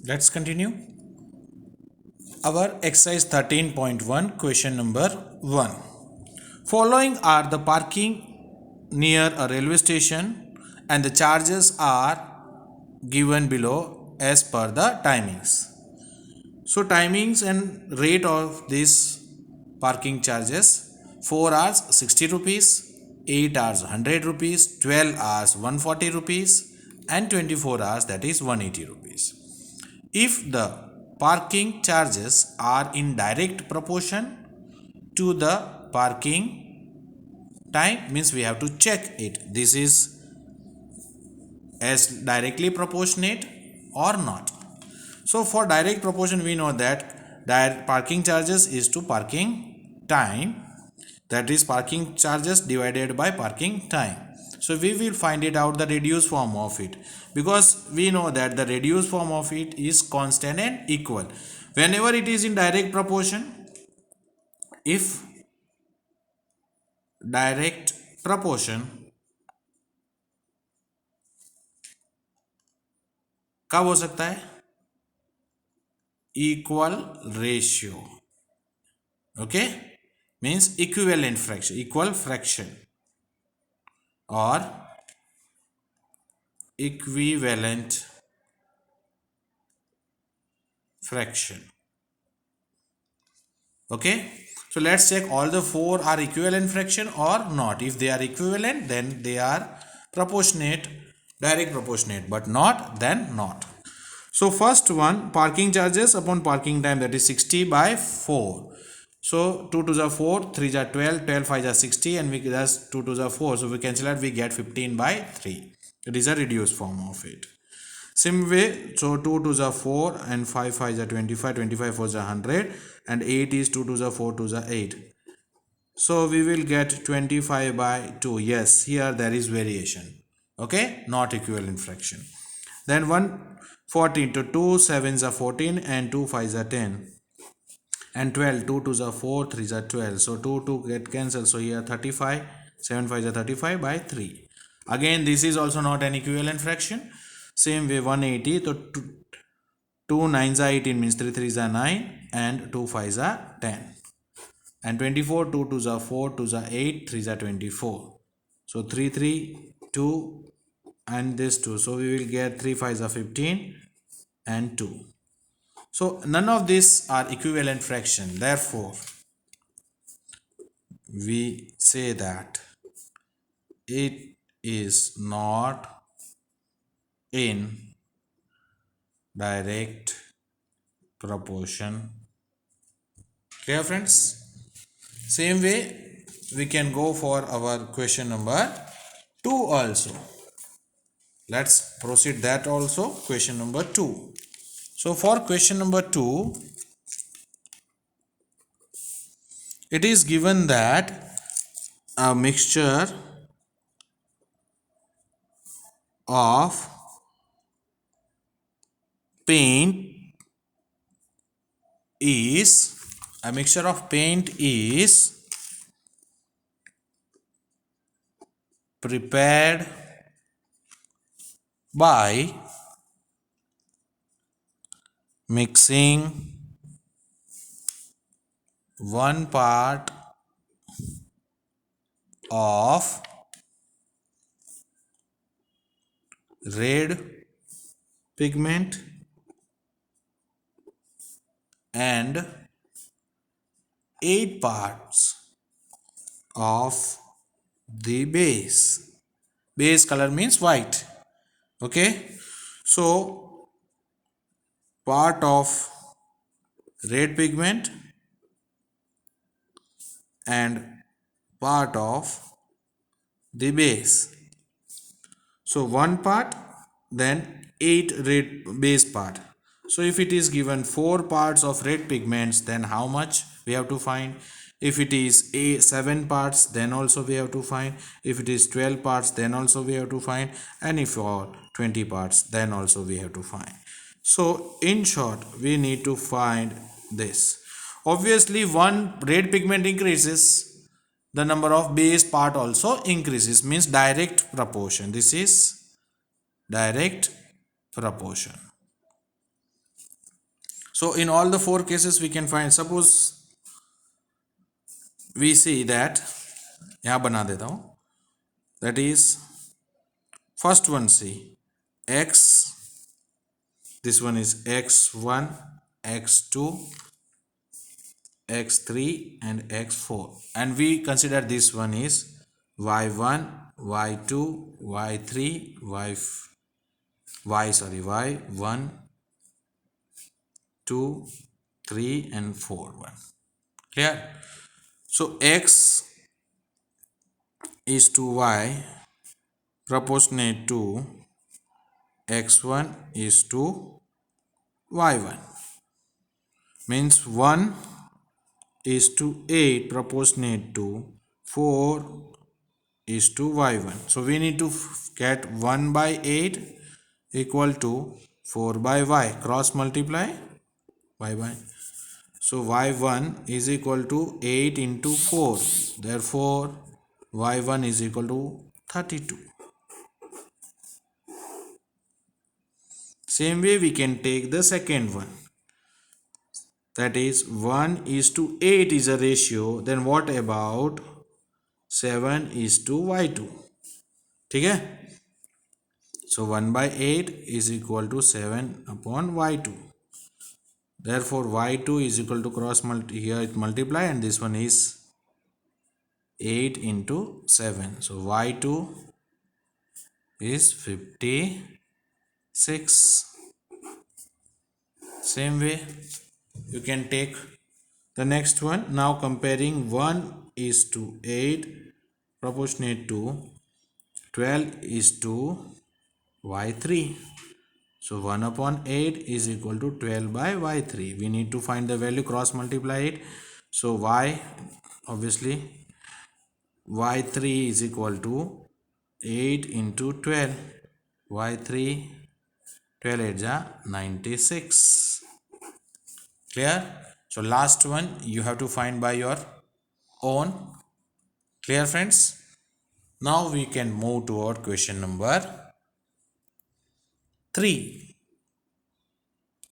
Let's continue. Our exercise 13.1 question number 1. Following are the parking near a railway station and the charges are given below as per the timings. So timings and rate of this parking charges: 4 hours 60 rupees, 8 hours 100 rupees, 12 hours 140 rupees and 24 hours, that is 180 rupees. If the parking charges are in direct proportion to the parking time, means we have to check it, this is as directly proportionate or not. So for direct proportion, we know that parking charges is to parking time, that is parking charges divided by parking time. So we will find it out the reduced form of it, because we know that the reduced form of it is constant and equal. Whenever it is in direct proportion, if direct proportion कब हो सकता है? Equal ratio. Okay, means equivalent fraction, equal fraction or equivalent fraction. Okay, so let's check all the four are equivalent fraction or not. If they are equivalent, then they are proportionate, direct proportionate, but not, then not. So first one, parking charges upon parking time, that is 60 by 4. So 2 to the 4, 3 is 12, 12 5 is 60, and we just 2 to the 4, so we cancel out, we get 15 by 3. It is a reduced form of it. Same way, so 2 to the 4 and 5 5 is 25, 25 4 is 100, and 8 is 2 to the 4 to the 8. So we will get 25 by 2. Yes, here there is variation. Okay, not equivalent fraction. Then 114 to 2, 7 is 14, and 2 5 is 10. And 12, 2 to the 4, 3 is 12. So 2 get cancelled. So here 35, 7 5 is 35 by 3. Again, this is also not an equivalent fraction. Same way, 180. So 2 9s are 18, means 3 3s are 9, and 2 5s are 10. And 24, 2 2s are 4, 2s are 8, 3s are 24. So 3 3, 2, and this 2. So we will get 3 5s are 15 and 2. So none of these are equivalent fraction. Therefore, we say that it is not in direct proportion. Clear, friends? Same way, we can go for our question number 2 also. Let's proceed that also. Question number 2. So for question number 2, it is given that a mixture of paint is prepared by mixing 1 part of red pigment and 8 parts of the base. Base color means white. Okay, so part of red pigment and part of the base. So 1 part, then 8 red base part. So if it is given 4 parts of red pigments, then how much we have to find? If it is 7 parts, then also we have to find. If it is 12 parts, then also we have to find. And if all 20 parts, then also we have to find. So in short, we need to find this. Obviously, one red pigment increases, the number of base part also increases, means direct proportion. This is direct proportion. So in all the four cases we can find, suppose we see that, यहाँ बना देता हूँ, that is first one, see x, this one is x1, x2, x3 and x4, and we consider this one is y1, y2, y3, y1, 2, 3 and 4, 1. Clear? So x is to y proportionate to x1 is to y1, means 1 is to 8 proportionate to 4 is to y1. So we need to get 1 by 8 equal to 4 by y, cross multiply y. So y1 is equal to 8 into 4, therefore y1 is equal to 32. Same way we can take the second one, that is 1 is to 8 is a ratio, then what about 7 is to y2? ठीक है? So 1 by 8 is equal to 7 upon y2. Therefore y2 is equal to cross here it multiply, and this one is 8 into 7. So y2 is 56. Same way you can take the next one. Now comparing 1 is to 8 proportionate to 12 is to y3. So 1 upon 8 is equal to 12 by y3. We need to find the value, cross multiply it. So y, obviously y3 is equal to 8 into 12. y3, 12 8 96. Clear? So last one you have to find by your own. Clear, friends? Now we can move toward question number 3.